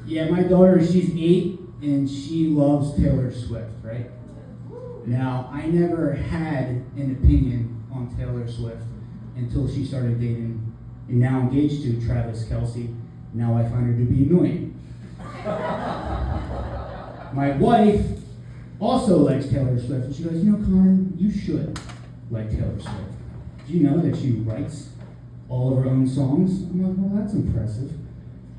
Yeah, my daughter, she's 8, and she loves Taylor Swift, right? Now, I never had an opinion on Taylor Swift until she started dating and now engaged to Travis Kelce. Now I find her to be annoying. My wife also likes Taylor Swift, and she goes, you know, Connor, you should like Taylor Swift. Do you know that she writes all of her own songs? I'm like, well, that's impressive.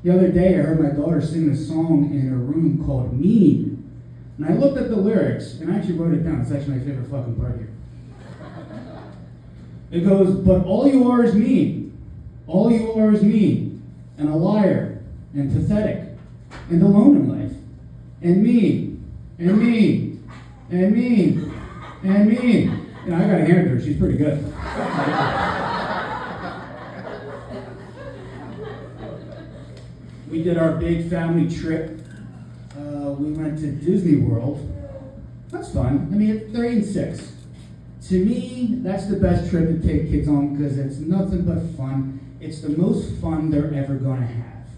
The other day, I heard my daughter sing a song in her room called Mean. And I looked at the lyrics, and I actually wrote it down. It's actually my favorite fucking part here. It goes, but all you are is mean. All you are is mean, and a liar, and pathetic, and alone in life, and mean, and mean, and mean, and mean. You know, I got a hand to her. She's pretty good. We did our big family trip. We went to Disney World. That's fun. I mean, they're 8 and 6. To me, that's the best trip to take kids on because it's nothing but fun. It's the most fun they're ever going to have.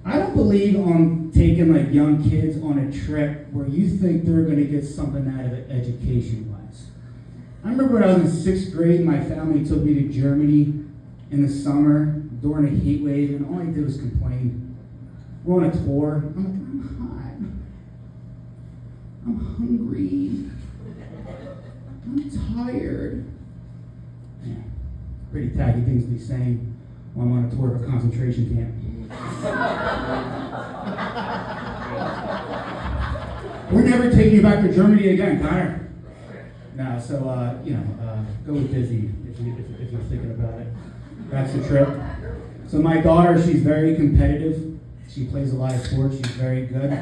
I don't believe on taking like young kids on a trip where you think they're going to get something out of it education-wise. I remember when I was in 6th grade, my family took me to Germany in the summer during a heat wave, and all I did was complain. We're on a tour. I'm like, I'm hot. I'm hungry. I'm tired. Yeah, pretty tacky things to be saying while I'm on a tour of a concentration camp. We're never taking you back to Germany again, Connor. No, so, go with Disney if you're thinking about it. That's the trip. So my daughter, she's very competitive. She plays a lot of sports. She's very good.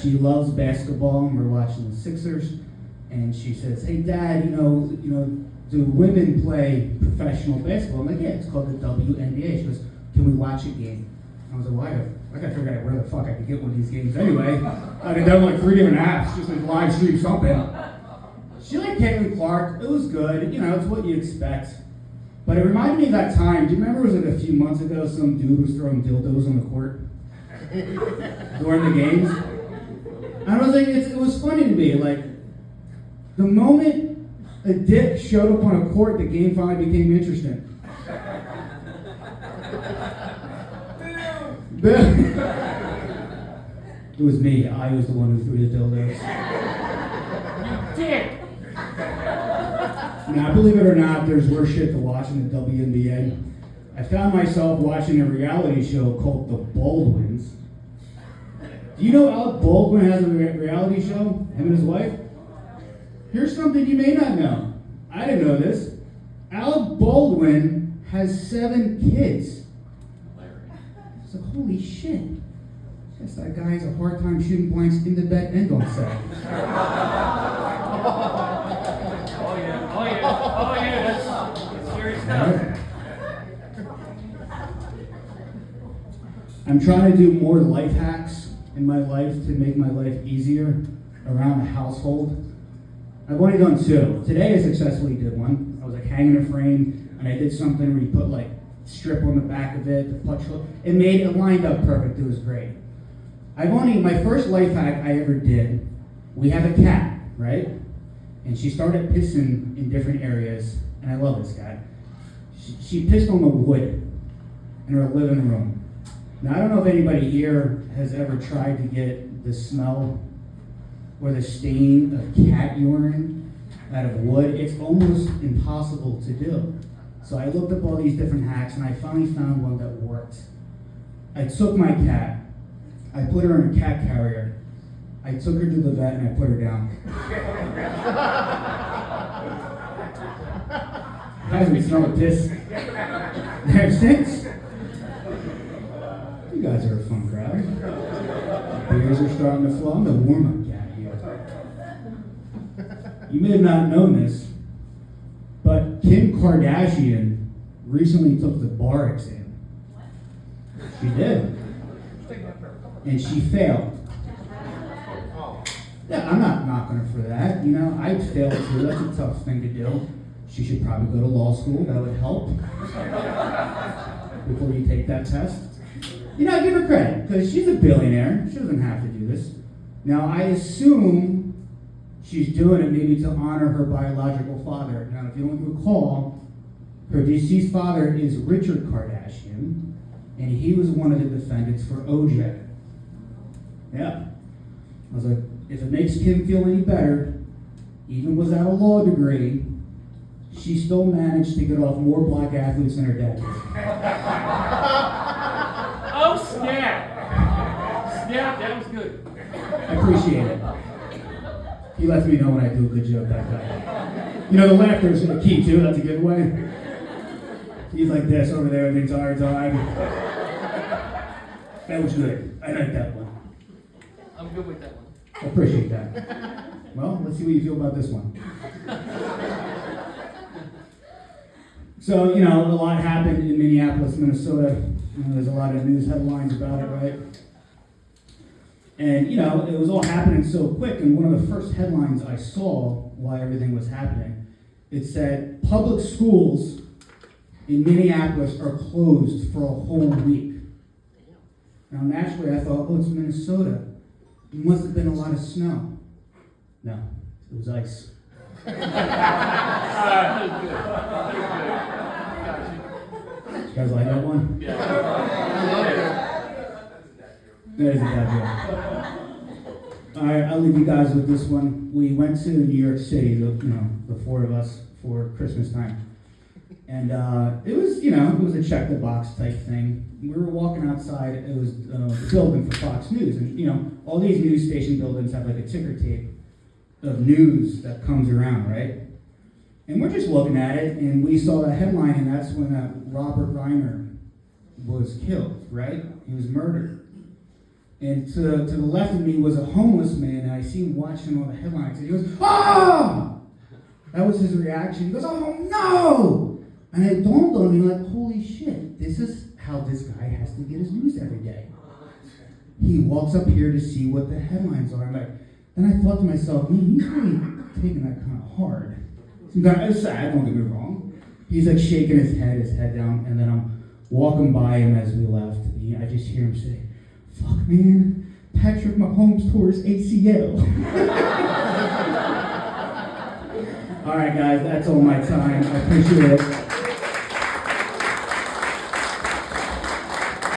She loves basketball, and we're watching the Sixers. And she says, "Hey, Dad, you know, do women play professional basketball?" I'm like, "Yeah, it's called the WNBA." She goes, "Can we watch a game?" I was like, "Well, I got to figure out where the fuck I could get one of these games anyway." I had done like 3 different apps, just like live stream something. She liked Caitlin Clark. It was good. You know, it's what you expect. But it reminded me of that time. Do you remember it was like a few months ago, some dude was throwing dildos on the court during the games? And I was like, it was funny to me. Like, the moment a dick showed up on a court, the game finally became interesting. It was me. I was the one who threw the dildos. You dick! Now, believe it or not, there's worse shit to watch in the WNBA. I found myself watching a reality show called The Baldwins. Do you know Alec Baldwin has a reality show? Him and his wife? Here's something you may not know. I didn't know this. Alec Baldwin has 7 kids. It's like, holy shit. Guess that guy has a hard time shooting blanks in the bed and on set. Oh yeah, that's serious stuff. I'm trying to do more life hacks in my life to make my life easier around the household. I've only done 2. Today I successfully did one. I was like hanging a frame, and I did something where you put like strip on the back of it, the punch hook. It lined up perfect. It was great. My first life hack I ever did, we have a cat, right? And she started pissing in different areas, and I love this cat. She pissed on the wood in her living room. Now, I don't know if anybody here has ever tried to get the smell or the stain of cat urine out of wood. It's almost impossible to do. So I looked up all these different hacks, and I finally found one that worked. I took my cat, I put her in a cat carrier, I took her to the vet, and I put her down. Hasn't smelled piss there since. You guys are a fun crowd. Beers are starting to flow. I'm the warm-up cat here. You may have not known this, but Kim Kardashian recently took the bar exam. She did. And she failed. Yeah, I'm not knocking her for that. You know, I'd fail too. That's a tough thing to do. She should probably go to law school. That would help before you take that test. You know, I give her credit, because she's a billionaire. She doesn't have to do this. Now, I assume she's doing it maybe to honor her biological father. Now, if you don't recall, her deceased father is Richard Kardashian, and he was one of the defendants for OJ. Yeah. I was like, if it makes Kim feel any better, even without a law degree, she still managed to get off more black athletes than her dad did. Oh, snap. Snap, that was good. I appreciate it. He lets me know when I do a good joke, that guy. You know, the laughter is the key, too. That's a giveaway. He's like this over there the entire time. That was good. I like that one. I'm good with that one. I appreciate that. Well, let's see what you feel about this one. So, you know, a lot happened in Minneapolis, Minnesota. You know, there's a lot of news headlines about it, right? And, you know, it was all happening so quick, and one of the first headlines I saw while everything was happening, it said, public schools in Minneapolis are closed for a whole week. Now, naturally, I thought, oh, it's Minnesota. It must have been a lot of snow. No, it was ice. That was good. That was good. You guys like that one? Yeah. I love it. That is a bad joke. All right, I'll leave you guys with this one. We went to New York City, the four of us, for Christmas time. And it was a check the box type thing. We were walking outside. It was the building for Fox News, and all these news station buildings have like a ticker tape of news that comes around, right? And we're just looking at it, and we saw that headline, and that's when Robert Reiner was killed, right? He was murdered. And to the left of me was a homeless man, and I see him watching all the headlines, and he goes, "Ah!" That was his reaction. He goes, "Oh no!" And it dawned on me, like, holy shit, this is how this guy has to get his news every day. He walks up here to see what the headlines are. Then I thought to myself, man, he's really taking that kind of hard. It's sad, don't get me wrong. He's like shaking his head down, and then I'm walking by him as we left. I just hear him say, "Fuck, man, Patrick Mahomes tore his ACL." All right, guys, that's all my time. I appreciate it.